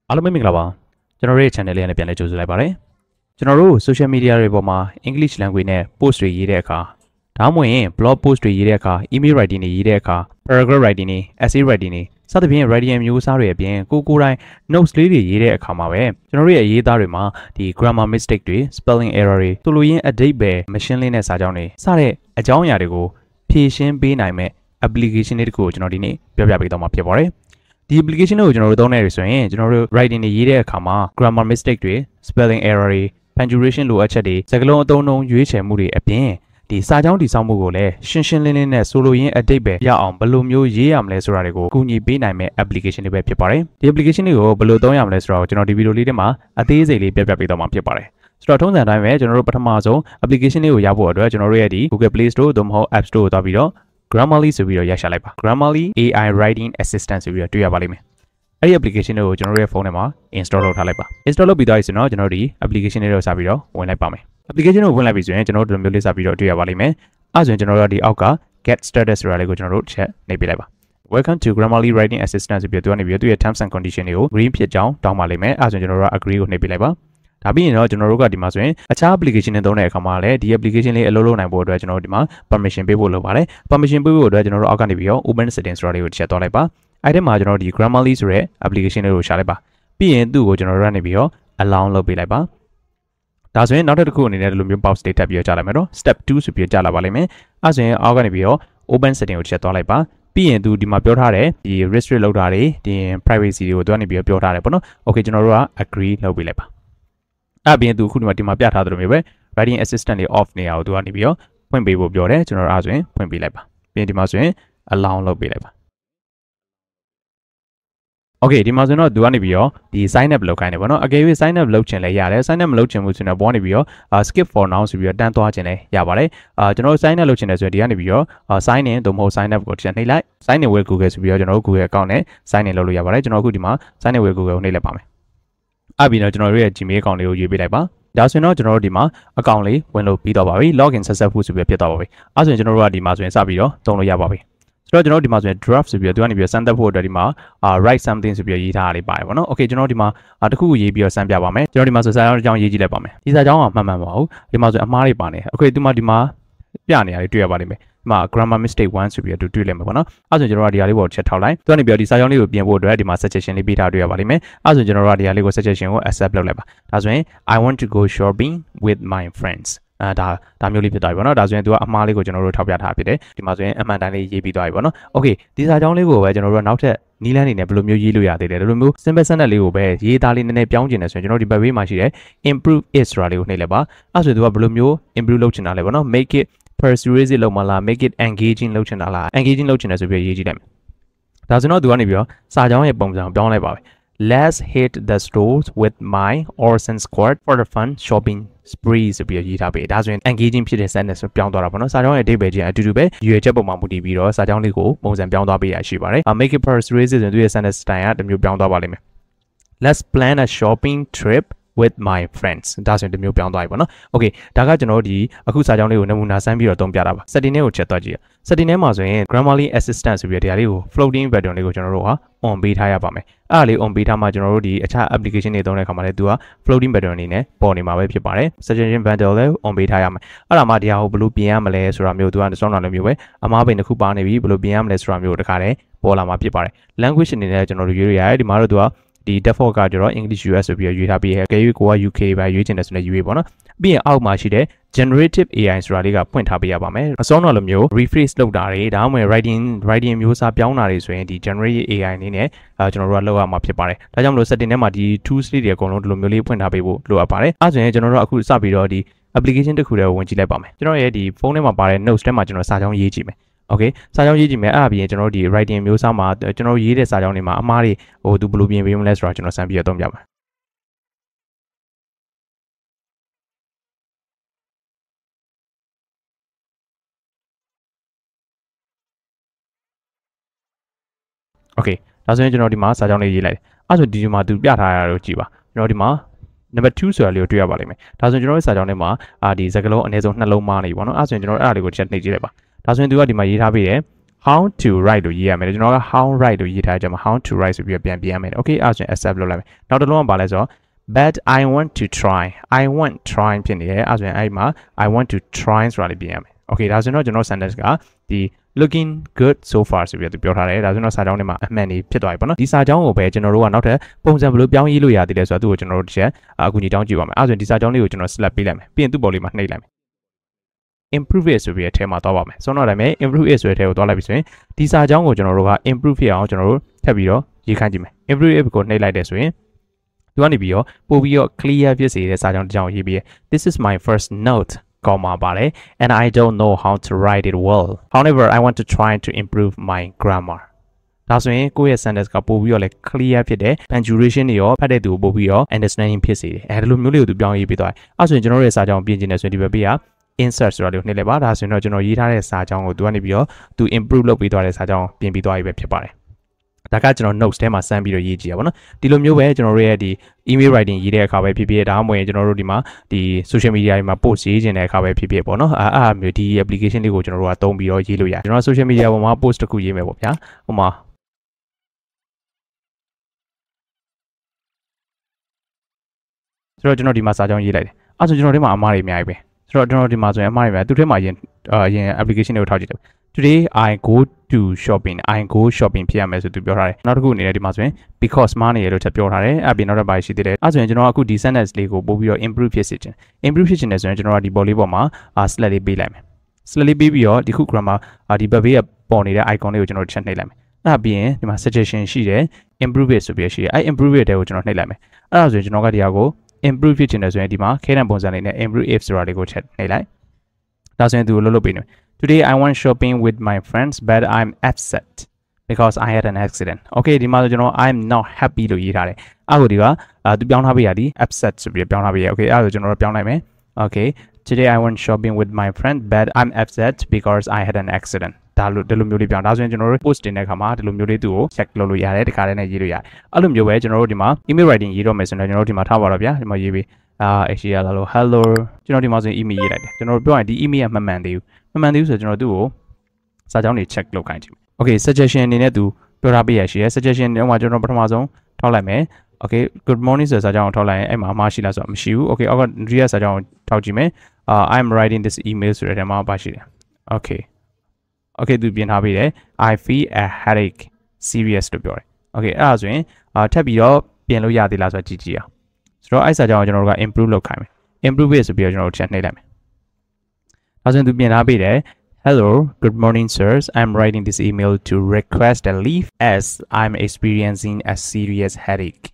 အားလုံးပဲမင်္ဂလာပါကျွန်တော်ရဲ့ channel လေးနဲ့ပြန်လည်ကြိုဆိုလိုက်ပါတယ်ကျွန်တော်တို့ social media တွေပေါ်မှာ English language နဲ့ post တွေရေးတဲ့အခါဒါမှမဟုတ်ရင် blog post တွေရေးတဲ့အခါ email writing တွေရေးတဲ့အခါ paragraph writing တွေ essay writing တွေစသဖြင့် writing မျိုးစားတွေအပြင်ကိုယ်တိုင် notes လေးတွေရေးတဲ့အခါမှာပဲကျွန်တော်တို့ရဲ့အရေးသားတွေမှာဒီ grammar mistake တွေ spelling error တွေဆိုလိုရင်းအဓိပ္ပာယ်မရှင်းလင်းတဲ့စာကြောင်းတွေစတဲ့အကြောင်းအရာတွေကိုဖြေရှင်းပေးနိုင်မဲ့ application လေးတစ်ခုကိုကျွန်တော်ဒီနေ့ပြောပြပေးတော့မှာဖြစ်ပါတယ်ဒီ application ကိုကျွန်တော်တို့သုံးနေရဆိုရင်ကျွန်တော်တို့ writing တွေရေးတဲ့အခါမှာ grammar mistake တွေ spelling error တွေ punctuation လိုအပ်ချက်တွေစကားလုံးအသုံးအနှုန်းရွေးချယ်မှုတွေအပြင်ဒီစာကြောင်းတည်ဆောက်မှုကိုလည်းရှင်းရှင်းလင်းလင်းနဲ့ဆိုလိုရင်းအဓိပ္ပာယ်ရအောင်ဘယ်လိုမျိုးရေးရမလဲဆိုတာတွေကိုကူညီပေးနိုင်မဲ့ application တွေပဲဖြစ်ပါတယ်ဒီ application တွေကိုဘယ်လိုသုံးရမလဲဆိုတော့ကျွန်တော်ဒီဗီဒီယိုလေးထဲမှာအသေးစိတ်လေးပြပြပေးတော့မှာဖြစ်ပါတယ်ဆိုတော့ထုံးစံတိုင်းပဲကျွန်တော်တို့ပထမဆုံး application လေးကိုရဖို့အတွက်ကျွန်တော်တို့ရဲ့ဒီ Google Play Store သို့မဟုတ် App Store ကိုသွားပြီးတော့ Grammarly ဆိုပြီးတော့ရရှာလိုက်ပါ Grammarly AI Writing Assistant ဆိုပြီးတော့တွေ့ရပါလိမ့်မယ်အဲ့ဒီ application တွေကိုကျွန်တော်တို့ရဲ့ဖုန်းထဲမှာ install လုပ်ထားလိုက်ပါ install လုပ်ပြီးသွားပြီဆိုတော့ကျွန်တော်ဒီ application လေးကိုစပြီးတော့ဝင်လိုက်ပါမယ် application ကိုဝင်လိုက်ပြီဆိုရင်ကျွန်တော်တို့ဒီလိုမျိုးလေးစပြီးတော့တွေ့ရပါလိမ့်မယ်အဲ့ဆိုရင်ကျွန်တော်တို့ဒီအောက်က get started ဆိုတာလေးကိုကျွန်တော်တို့ချက်နေပေးလိုက်ပါ welcome to Grammarly Writing Assistant ဆိုပြီးတော့သူကနေပြီးတော့သူ့ရဲ့ terms and condition တွေကို green ဖြစ်ကြောင်းတောင်းပါလိမ့်မယ်အဲ့ဆိုရင်ကျွန်တော်တို့ agree ကိုနှိပ်ပေးလိုက်ပါဒါပြီးရင်တော့ကျွန်တော်တို့ကဒီမှာဆိုရင်အခြား application တွေသုံးတဲ့အခါမှာလည်းဒီ application လေးအလုပ်လုပ်နိုင်ဖို့အတွက်ကျွန်တော်တို့ဒီမှာ permission ပေးဖို့လိုပါတယ် permission ပေးဖို့အတွက်ကျွန်တော်တို့အောက်ကနေပြီးတော့ open settings ဆိုတာလေးကိုချက်သွားလိုက်ပါအဲ့ဒီမှာကျွန်တော်တို့ဒီ Grammarly ဆိုတဲ့ application လေးကိုရှာလိုက်ပါပြီးရင်သူ့ကိုကျွန်တော်တို့ကနေပြီးတော့ allow လုပ်ပေးလိုက်ပါဒါဆိုရင်နောက်တစ်ခုအနေနဲ့ဒီလိုမျိုး box လေးထပ်ပြီးတော့ကြာလိုက်မယ်နော် step 2ဆိုပြီးကြာလာပါလိမ့်မယ်အဲ့ဆိုရင်အောက်ကနေပြီးတော့ open setting ကိုချက်သွားလိုက်ပါပြီးရင်သူဒီမှာပြောထားတယ်ဒီ restrict လုပ်တာတွေဒီ privacy တွေကိုသူကနေပြီးတော့ပြောထားတယ်ပေါ့နော် okay ကျွန်တော်တို့က agree လုပ်ပေးလိုက်ပါအဲ့ပြီးရင်သူခုဒီမှာပြထားသလိုမျိုးပဲ writing assistant တွေ off နေရအောင်သူကနေပြီးတော့ဖွင့်ပေးဖို့ပြောတယ်ကျွန်တော်တို့အဲ့ဆိုရင်ဖွင့်ပေးလိုက်ပါပြီးရင်ဒီမှာဆိုရင် allow လုပ်ပေးလိုက်ပါOkay ဒီမှာဆိုတော့သူကနေပြီးတော့ဒီ sign up လုပ်ခိုင်းတယ်ပေါ့နော်အကယ်၍ sign up လုပ်ချင်လဲရတယ် sign up မလုပ်ချင်ဘူးဆိုတော့ဘောကနေပြီးတော့ skip for now ဆိုပြီးတော့တန်းသွားချင်လဲရပါတယ်ကျွန်တော်တို့ sign up လုပ်ချင်တယ်ဆိုရင်ဒီကနေပြီးတော့ sign in သို့မဟုတ် sign up ကိုချက်နှိပ်လိုက် sign in with Google ဆိုပြီးတော့ကျွန်တော်တို့ Google account နဲ့ sign in လုပ်လို့ရပါတယ်ကျွန်တော်အခုဒီမှာ sign in with Google ကိုနှိပ်လိုက်ပါမယ်အဲ့ပြီးတော့ကျွန်တော်တို့ရဲ့ Gmail account လေးကိုရွေးပေးလိုက်ပါဒါဆိုရင်တော့ကျွန်တော်တို့ဒီမှာ account လေးဝင်လို့ပြီးတော့ပါပြီ login successful ဆိုပြီးဖြစ်သွားပါပြီအဲ့ဆိုရင်ကျွန်တော်တို့ကဒီမှာဆိုရင်စပြီးတော့သုံးလို့ရပါပြီဆိုတော့ကျွန်တော်ဒီမှာဆိုရင် draft ဆိုပြီးတော့သူကနေပြီးတော့စမ်းသပ်ဖို့အတွက်ဒီမှာ write something ဆိုပြီးတော့ရေးထားတာလေးပါတယ်ပေါ့နော် okay ကျွန်တော်ဒီမှာတခုခုရေးပြီးတော့စမ်းပြပါမယ်ကျွန်တော်ဒီမှာဆိုစာကြောင်းတစ်ကြောင်းရေးကြည့်လိုက်ပါမယ်ဒီစာကြောင်းကမှန်မှန်ပါဘူးဒီမှာဆိုအမှားတွေပါနေ okay ဒီမှာပြနေရလေးတွေ့ရပါလိမ့်မယ်ဒီမှာ grammar mistake 1ဆိုပြီးတော့တွေ့လိုက်မှာပေါ့နော်အဲ့ဆိုကျွန်တော်တို့ဒီဟာလေးပေါ်ချက်ထောက်လိုက်သူကနေပြီးတော့ဒီစာကြောင်းလေးကိုပြင်ဖို့အတွက်ဒီမှာ suggestion လေးပေးထားတွေ့ရပါလိမ့်မယ်အဲ့ဆိုကျွန်တော်တို့ဒီဟာလေးကို suggestion ကို accept လုပ်လိုက်ပါဒါဆိုရင် I want to go shopping with my friendsဒါမျိုးလေးဖြစ်သွားပြီပေါ့နော်ဒါဆိုရင်သူကအမှားလေးကိုကျွန်တော်တို့ထောက်ပြထားဖြစ်တယ်ဒီမှာဆိုရင်အမှန်တန်လေးရေးပြီးသွားပြီပေါ့နော်โอเคဒီစာကြောင်းလေးကိုပဲကျွန်တော်တို့ကနောက်ထပ်နီးလန်းနေနဲ့ဘယ်လိုမျိုးရေးလို့ရသေးတယ်ဒီလိုမျိုး simple sentence လေးကိုပဲရေးသားလေးနည်းနည်းပြောင်းကျင်တယ်ဆိုရင်ကျွန်တော်ဒီ page မှာရှိတဲ့ improve it ဆိုတာလေးကိုနှိပ်လိုက်ပါအဲ့ဆိုရင်သူကဘယ်လိုမျိုး improve လုပ်ချင်တာလဲပေါ့နော် make it persuasive လုပ်မလား make it engaging လုပ်ချင်တာလား engaging လုပ်ချင်တယ်ဆိုပြီးရေးကြည့်လိုက်မယ်ဒါဆိုတော့သူကနေပြီးတော့စာကြောင်းရဲ့ပုံစံကိုပြောင်းလိုက်ပါပဲLet's hit the stores with my Orson squad for the fun shopping spree ဆိုပြီးရေးထားပေးဒါဆိုရင် engaging ဖြစ်တဲ့ sentence ကိုပြောင်းသွားတာပေါ့နော်စာကြောင်းရဲ့အဓိပ္ပာယ်ချင်းအတူတူပဲရွေချက်ပုံမှာမူတည်ပြီးတော့စာကြောင်းလေးကိုပုံစံပြောင်းသွားပေးရရှိပါတယ် make it persuasive ဆိုရင်သူရဲ့ sentence style ကတမျိုးပြောင်းသွားပါလိမ့်မယ် Let's plan a shopping trip with my friends ဒါဆိုရင်တမျိုးပြောင်းသွားပြီပေါ့နော် okay ဒါကကျွန်တော်တို့ဒီအခုစာကြောင်းလေးကိုနမူနာစမ်းပြီးတော့သုံးပြတာပါ setting လေးကိုချက်သွားကြည့်ရ setting ထဲမှာဆိုရင် Grammarly assistant ဆိုပြီးတဲ့နေရာလေးကို floating button လေးကိုကျွန်တော်တို့က on ပေးထားရပါမယ်အဲ့ဒါလေး on ပေးထားမှကျွန်တော်တို့ဒီအခြား application တွေသုံးတဲ့အခါမှာလည်းသူက floating button အနေနဲ့ပေါ်နေမှာပဲဖြစ်ပါတယ် suggestion button လည်း on ပေးထားရမယ်အဲ့ဒါမှဒီဟာကိုဘယ်လိုပြင်ရမလဲဆိုတာမျိုးသူကစောင်းတာလည်းမျိုးပဲအမားပိန်တစ်ခုပါနေပြီဘယ်လိုပြင်ရမလဲဆိုတာမျိုးတခါတည်းပေါ်လာမှာဖြစ်ပါတယ် language အနေနဲ့ကျွန်တော်တို့ရွေးရရတယ်ဒီမှာတော့သူကဒီ default ကကျတော့ English US ဆိုပြီးရွေးထားပြီးရဲ့အကယ်၍ကိုက UK ပဲရွေးချင်တယ်ဆိုလည်းရွေးပေါ့နော်ပြီးရင်အောက်မှာရှိတဲ့ generative AI ဆိုတာလေးကဖွင့်ထားပေးရပါမယ်အစောတော့လိုမျိုး rephrase လုပ်တာတွေဒါမှမဟုတ် writing မျိုးစားပြောင်းတာတွေဆိုရင်ဒီ generative AI အနေနဲ့ကျွန်တော်တို့ကလုပ်ရမှာဖြစ်ပါတယ်ဒါကြောင့်မလို့ setting ထဲမှာဒီ tools တွေအကုန်လုံးဒီလိုမျိုးလေးဖွင့်ထားပေးဖို့လိုအပ်ပါတယ်အဲဆိုရင်ကျွန်တော်တို့အခုစပြီးတော့ဒီ application တစ်ခုတည်းကိုဝင်ကြည့်လိုက်ပါမယ်ကျွန်တော်ရဲ့ဒီဖုန်းထဲမှာပါတဲ့ notes ထဲမှာကျွန်တော်စာကြောင်းရေးကြည့်မယ်Okay စာကြောင်းရေးကြည့်မယ်အဲ့ဒါပြီးရင်ကျွန်တော်တို့ဒီ writing မျိုးစားမှာကျွန်တော်ရေးတဲ့စာကြောင်းတွေမှာအမှားတွေသူဘယ်လိုပြင်ပေးမလဲဆိုတာကျွန်တော်စမ်းပြီးတော့သုံးပြပါ Okay ဒါဆိုရင်ကျွန်တော်ဒီမှာစာကြောင်းလေးရေးလိုက်တယ်အဲ့ဆိုဒီမှာသူပြထားတာကိုကြည့်ပါကျွန်တော်ဒီမှာ number 2ဆိုတာလေးကိုတွေ့ရပါလိမ့်မယ်ဒါဆိုရင်ကျွန်တော်ရဲ့စာကြောင်းထဲမှာဒီစကားလုံးအနည်းဆုံးနှလုံးမားနေပြီပေါ့နော်အဲ့ဆိုရင်ကျွန်တော်အဲ့ဒါလေးကိုချက်နှိပ်ကြည့်လိုက်ပါဒါဆိုရင်သူကဒီမှာရေးထားပေးတယ် how to write လို့ရေးရမယ်ကျွန်တော်က how write လို့ရေးထားကြမှာ how to write ဆိုပြီးပြန်ပြရမယ် okay အဲ့ဒါဆိုရင် accept လုပ်လိုက်မယ်နောက်တစ်လုံးကဘာလဲဆိုတော့ but I want to try I want try ဖြစ်နေတယ်အဲ့ဒါဆိုရင်အဲ့မှာ I want to try ဆိုတာလေးပြင်ရမယ် okay ဒါဆိုရင်တော့ကျွန်တော် sentence ကဒီ looking good so far ဆိုပြီးပြောထားတယ်ဒါဆိုရင်တော့စာကြောင်းထဲမှာအမှန်နေဖြစ်သွားပြီပေါ့နော်ဒီစာကြောင်းကိုပဲကျွန်တော်တို့ကနောက်ထပ်ပုံစံဘယ်လိုပြောင်းရေးလို့ရသေးလဲဆိုတော့သူ့ကိုကျွန်တော်တို့တစ်ချက်အခုညီတောင်းကြည့်ပါမယ်အဲ့ဒါဆိုရင်ဒီစာကြောင်းလေးကိုကျွန်တော် select ပေးလိုက်မယ်ပြီးရင်သူ့ပေါ်လေးမှာနှိပ်လိုက်မယ် improve it ဆိုပြီးအထဲမှာသွားပါမယ်ဆိုတော့ဒါပေမဲ့ improve it ဆိုတဲ့အထဲကိုသွားလိုက်ပြီဆိုရင်ဒီစာကြောင်းကိုကျွန်တော်တို့က improve ဖြစ်အောင်ကျွန်တော်တို့ထပ်ပြီးတော့ရေးခိုင်းကြည့်မယ် improve it ကိုနှိပ်လိုက်တဲ့ဆိုရင်သူကနေပြီးတော့ပို့ပြီးတော့ clear ဖြစ်စေတဲ့စာကြောင်းတစ်ကြောင်းရေးပြီး this is my first note comma ပါတယ် and I don't know how to write it well however I want to try to improve my grammar ဒါဆိုရင်ကိုယ့်ရဲ့ sentence ကပို့ပြီးတော့လေ clear ဖြစ်တဲ့ punctuation တွေရောဖတ်တဲ့သူကိုပို့ပြီးတော့ understanding ဖြစ်စေတယ်အဲဒီလိုမျိုးလေးကိုသူပြောင်းရေးပေးသွားတယ်အဲ့ဆိုရင်ကျွန်တော်တို့ရဲ့စာကြောင်းပြင်ကျင်နေဆိုရင်ဒီဘက်ပေးက insert ဆိုတာလေးကိုနှိပ်လိုက်ပါဒါဆိုရင်တော့ကျွန်တော်ရေးထားတဲ့စာကြောင်းကိုသူကနေပြီးတော့သူ improve လုပ်ပေးသွားတဲ့စာကြောင်းပြင်ပြီးသွားပြီပဲဖြစ်ပါတယ်ဒါကကျွန်တော် notes ထဲမှာစမ်းပြီးတော့ရေးကြည့်ရပါတော့ဒီလိုမျိုးပဲကျွန်တော်တို့ရဲ့ဒီ email writing ရေးတဲ့အခါပဲဖြစ်ဖြစ်ဒါမှမဟုတ်ကျွန်တော်တို့ဒီမှာဒီ social media တွေမှာ post ရေးခြင်းတဲ့အခါပဲဖြစ်ဖြစ်ပေါ့နော်အဲ့မျိုးဒီ application လေးကိုကျွန်တော်တို့ကသုံးပြီးတော့ရေးလို့ရတယ်ကျွန်တော် social media ပေါ်မှာ post တစ်ခုရေးမယ်ပေါ့ဗျာဟိုမှာဆိုတော့ကျွန်တော်ဒီမှာစာကြောင်းရေးလိုက်တယ်အဲ့ဆိုကျွန်တော်ဒီမှာအမှားတွေအများကြီးပဲဆိုတော့ကျွန်တော်ဒီမှာဆိုရင်အမှားတွေပဲသူထဲမှာရင် application တွေကိုထောက်ကြည့်တယ်Today I go to shopping I go shopping ဖြစ်ရမယ်ဆိုသူပြောထားတယ်နောက်တစ်ခုအနေနဲ့ဒီမှာဆိုရင် because မားနေရလို့ချက်ပြောထားတယ်အဲ့ပြီးနောက်တစ်ပိုင်းရှိသေးတယ်အဲ့ဆိုရင်ကျွန်တော်အခုဒီ sentence လေးကိုပို့ပြီးတော့ improve ဖြစ်စေချင် improve ဖြစ်ချင်တယ်ဆိုရင်ကျွန်တော်ကဒီပေါ်လေးပေါ်မှာselect လေးပေးလိုက်မယ် select လေးပေးပြီးတော့ဒီခု grammar ဒီဘက်ဘေးကပေါ်နေတဲ့ icon လေးကိုကျွန်တော်ချက်နှိပ်လိုက်မယ်အဲ့ပြီးရင်ဒီမှာ suggestion ရှိတယ် improve it ဆိုပြီးရှိတယ်အဲ့ improve it တဲ့ကိုကျွန်တော်နှိပ်လိုက်မယ်အဲ့ဒါဆိုရင်ကျွန်တော်ကဒီဟာကို improve ဖြစ်ချင်တယ်ဆိုရင်ဒီမှာခဲတံပုံစံလေးနဲ့ improve if ဆိုတာလေးကိုချက်နှိပ်လိုက်ဒါဆိုရင်သူကိုလုပ်ပေးနေToday I went shopping with my friends but I'm upset because I had an accident. Okay ဒီမှာဆိုကျွန်တော် I'm not happy လို့ရေးထားတယ်။အခုဒီကသူပြောင်းထားပေးရသည် upset ဆိုပြီးပြောင်းထားပေးရ။ Okay အဲ့ဒါဆိုကျွန်တော်တို့ပြောင်းလိုက်မယ်။ Okay Today I went shopping with my friend but I'm upset because I had an accident. ဒါလိုဒီလိုမျိုးလေးပြောင်းဒါဆိုရင်ကျွန်တော်တို့ post တင်တဲ့အခါမှာဒီလိုမျိုးလေးသူ့ကို check လုပ်လို့ရတယ်တခါတည်းနဲ့ရေးလို့ရတယ်။အဲ့လိုမျိုးပဲကျွန်တော်တို့ဒီမှာ email writing ရေးတော့မယ်ဆိုရင်ကျွန်တော်တို့ဒီမှာထားပါတော့ဗျာဒီမှာရေးပြီးhello ကျွန်တော်ဒီမှာဆိုရင် email ရေးလိုက်တယ်ကျွန်တော်တို့ပြောရင်ဒီ email ကမမှန်သေးဘူးမမှန်သေးဘူးဆိုတော့ကျွန်တော်သူ့ကိုစာကြောင်းတွေ check လုပ်ခိုင်းကြည့်မယ် okay suggestion အနေနဲ့သူပြောထားပေးရရှိရ suggestion တွေမှာကျွန်တော်ပထမဆုံးထောက်လိုက်မယ် okay good morning ဆိုတဲ့စာကြောင်းကိုထောက်လိုက်ရင်အဲ့မှာအမှားရှိလားဆိုတော့မရှိဘူး okay အောက်က read စာကြောင်းကိုထောက်ကြည့်မယ်I'm writing this email ဆိုတဲ့ထဲမှာပါရှိတယ် okay သူပြင်ထားပေးတယ် I feel a headache serious လို့ပြောတယ် okay အဲ့ဒါဆိုရင်ထပ်ပြီးတော့ပြင်လို့ရသေးလားဆိုတော့ကြည့်ကြည့်အောင်ဆိုတော့အဲ့စာကြောင်းကိုကျွန်တော်တို့က improve လုပ်ခိုင်းမယ် improve it ဆိုပြီးတော့ကျွန်တော်တို့ချက်နှိပ်လိုက်မယ်ဒါဆိုရင်သူပြင်ထားပေးတယ် Hello good morning sirs I'm writing this email to request a leave as I'm experiencing a serious headache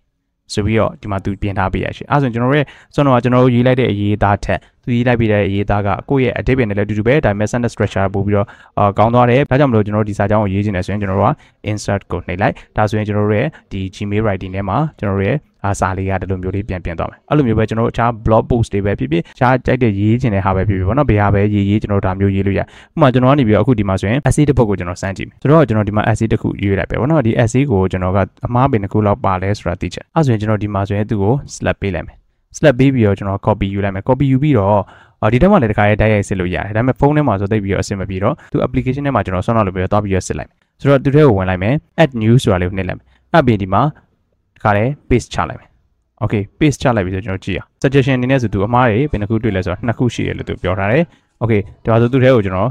ဆိုပြီးတော့ဒီမှာသူပြင်ထားပေးရရှိအဲ့ဆိုရင်ကျွန်တော်ရဲ့စွမ်းတော့ကျွန်တော်တို့ရေးလိုက်တဲ့အရေးအသားထက်သူရေးလိုက်ပေးတဲ့အရေးအသားကကိုယ့်ရဲ့အတိတ်ပဲနဲ့လည်းအတူတူပဲဒါပေမဲ့ sentence structure ပို့ပြီးတော့ကောင်းသွားတယ်ဒါကြောင့်မလို့ကျွန်တော်တို့ဒီစာကြောင်းကိုရေးခြင်းနဲ့ဆိုရင်ကျွန်တော်တို့က insert ကိုနှိပ်လိုက်ဒါဆိုရင်ကျွန်တော်တို့ရဲ့ဒီ Gmail writing ထဲမှာကျွန်တော်တို့ရဲ့စာလေးကဒီလိုမျိုးလေးပြန်သွားမယ်အဲ့လိုမျိုးပဲကျွန်တော်တို့အခြား blog post တွေပဲဖြစ်ဖြစ်အခြားကြိုက်တဲ့ရေးခြင်းတဲ့ဟာပဲဖြစ်ဖြစ်ပေါ့နော်ဘယ်ဟာပဲရေးကျွန်တော်တို့ဒါမျိုးရေးလို့ရဥပမာကျွန်တော်ကနေပြီးတော့အခုဒီမှာဆိုရင် essay တစ်ပုဒ်ကိုကျွန်တော်စမ်းကြည့်မယ်ဆိုတော့ကျွန်တော်ဒီမှာ essay တစ်ခုရေးလိုက်ပဲပေါ့နော်ဒီ essay ကိုကျွန်တော်ကအမှားပင်တစ်ခုလောက်ပါလဲဆိုတာသိချက်အဲ့ဆိုရင်ကျွန်တော်ဒီမှာဆိုရင်သူ့ကို select ပေးလိုက်မယ် select ပေးပြီးတော့ကျွန်တော် copy ယူလိုက်မယ် copy ယူပြီးတော့ဒီထဲမှာလည်းတခါရဲတိုက်ရိုက်စစ်လို့ရတယ်ဒါပေမဲ့ဖုန်းထဲမှာဆိုသိပြီးတော့အဆင်မပြေတော့သူ application ထဲမှာကျွန်တော်ဆွမ်းလို့ပြီးတော့တွားပြီးတော့စစ်လိုက်မယ်ဆိုတော့သူထဲကိုဝင်လိုက်မယ် add new ဆိုတာလေးကိုနှိပ်လိုက်မယ်အဲ့ပြီးဒီမှာတခါရဲ paste ချလိုက်မယ် okay paste ချလိုက်ပြီးဆိုကျွန်တော်ကြည့်အောင် suggestion အနေနဲ့ဆိုသူအမှားတွေဘယ်နှခုတွေ့လဲဆိုတော့နှစ်ခုရှိတယ်လို့သူပြောထားတယ် okay ဒါဆိုသူထဲကိုကျွန်တော်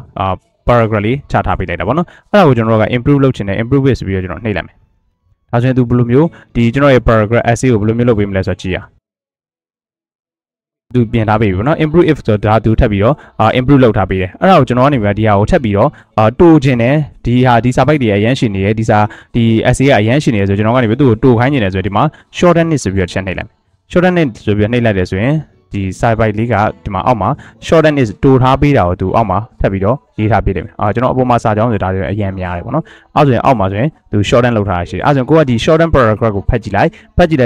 paragraph လေးချထားပေးလိုက်တာပေါ့နော်အဲ့ဒါကိုကျွန်တော်က improve လုပ်ချင်တယ် improve ဆိုပြီးတော့ကျွန်တော်နှိပ်လိုက်မယ်ဒါဆိုရင်သူဘယ်လိုမျိုးဒီကျွန်တော်ရဲ့ paragraph essay ကိုဘယ်လိုမျိုးလုပ်ပေးမလဲဆိုတော့ကြည့်အောင်သူပြင်ထားပေးပြီပေါ့နော် improve if ဆိုတော့ဒါသူထပ်ပြီးတော့improve လုပ်ထားပေးတယ်အဲ့ဒါကိုကျွန်တော်ကနေပြီးဒီဟာကိုထပ်ပြီးတော့တိုးခြင်းတယ်ဒီစာပိုက်တွေအရန်ရှင်နေတယ်ဒီessay ကအရန်ရှင်နေတယ်ဆိုကျွန်တော်ကနေပြီးသူ့ကိုတိုးခိုင်းနေတယ်ဆိုဒီမှာ shorten it ဆိုပြီးတော့ချက်နှိပ်လိုက်မယ် shorten it ဆိုပြီးနှိပ်လိုက်တယ်ဆိုရင်ဒီစာပိုက်လေးကဒီမှာအောက်မှာ shorten it တိုးထားပေးတာကိုသူအောက်မှာထပ်ပြီးတော့ရေးထားပေးတယ်ကျွန်တော်အပေါ်မှာစာကြောင်းဆိုဒါတွေအရန်များတယ်ပေါ့နော်အဲ့ဆိုရင်အောက်မှာဆိုရင်သူ shorten လုပ်ထားတာရှိတယ်အဲ့ဆိုရင်ကိုကဒီ shorten paragraph ကိုဖတ်ကြည့်လို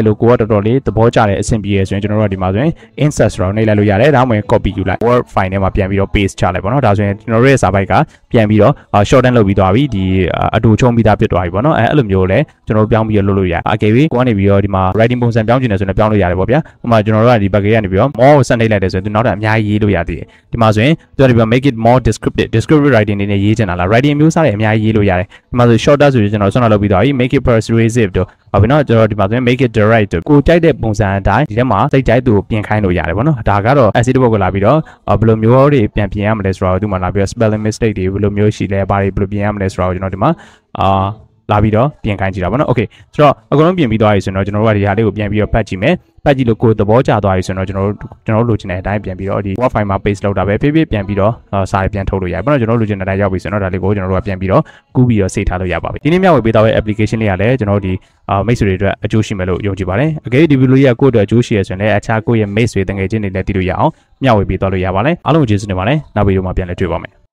က်လို့ကိုကတော်တော်လေးသဘောကျတဲ့အဆင်ပြေရဆိုရင်ကျွန်တော်တို့ကဒီမှာဆိုရင် insert ဆိုတော့နှိပ်လိုက်လို့ရတယ်ဒါမှမဟုတ် copy ယူလိုက် word file ထဲမှာပြန်ပြီးတော့ paste ချလိုက်ပေါ့နော်ဒါဆိုရင်ကျွန်တော်တို့ရဲ့စာပိုက်ကပြန်ပြီးတော့ shorten လုပ်ပြီးသွားပြီဒီအတူချုံပြီးသားဖြစ်သွားပြီပေါ့နော်အဲ့လိုမျိုးလဲကျွန်တော်တို့ပြောင်းပြီးတော့လုပ်လို့ရတယ်အကယ်၍ကိုကနေပြီးတော့ဒီမှာ writing ပုံစံပြောင်းချင်တယ်ဆိုရင်ပြောင်းလို့ရတယ်ပေါ့ဗျာဥပမာကျွန်တော်တို့ကဒီ back ကနေပြီးတော့ more စနေလိုက်တယ်ဆိုရင်သူနောက်ထပ်အများကြီးရေးလို့ရသေးတယ်ဒီမှာဆိုရင်သူကဒီမှာ make it more descriptive writing နေနဲ့ရေးချင်တာလား writing မျိုးစားတွေအများကြီးရေးလို့ရတယ်ဒီမှာဆို shorter ဆိုရင်ကျွန်တော်ဆွမ်းလုပ်ပြီးတော့ make it persuasive တို့ဟုတ်ပြီနော်ကျွန်တော်ဒီမှာဆိုရင် make it direct တို့ကိုကြိုက်တဲ့ပုံစံအတိုင်းဒီထဲမှာစိတ်ကြိုက်သူကိုပြင်ခိုင်းလို့ရတယ်ပေါ့နော်ဒါကတော့ essay တစ်ပုဒ်ကိုလာပြီးတော့ဘယ်လိုမျိုးတွေပြင်ရမလဲဆိုတော့ဒီမှာလာပြီးတော့ spelling mistake တွေဘယ်လိုမျိုးရှိလဲဘာတွေဘယ်လိုပြင်ရမလဲဆိုတော့ကျွန်တော်ဒီမှာလာပြီးတော့ပြင်ခိုင်းကြည့်တာပေါ့နော် okay ဆိုတော့အကုန်လုံးပြင်ပြီးသွားပြီဆိုတော့ကျွန်တော်တို့ကဒီဟာလေးကိုပြန်ပြီးတော့ဖတ်ကြည့်မယ်ဖတ်ကြည့်လို့ကိုယ်သဘောကျသွားပြီဆိုတော့ကျွန်တော်လိုချင်တဲ့အတိုင်းပြန်ပြီးတော့ဒီ Word file မှာ paste လုပ်တာပဲဖြည်းဖြည်းပြန်ပြီးတော့စာတွေပြန်ထုတ်လို့ရတယ်ပေါ့နော်ကျွန်တော်လိုချင်တဲ့အတိုင်းရောက်ပြီဆိုတော့ဒါလေးကိုကျွန်တော်တို့ကပြန်ပြီးတော့ကူးပြီးတော့ save ထားလို့ရပါပြီဒီနေ့မျှဝေပေးထားတဲ့ application လေးကလည်းကျွန်တော်တို့ဒီမိတ်ဆွေတွေအတွက်အကျိုးရှိမယ်လို့ယုံကြည်ပါတယ်အကယ်ဒီဗီဒီယိုလေးကကိုယ့်အတွက်အကျိုးရှိရဆိုရင်လည်းအခြားကိုယ့်ရဲ့မိတ်ဆွေတငယ်ချင်းတွေလည်းသိလို့ရအောင်မျှဝေပေးသွားလို့ရပါတယ်အားလုံးကျေးဇူးတင်ပါတယ်နောက်ဗီဒီယိုမှာပြန်လည်တွေ့ပါမယ်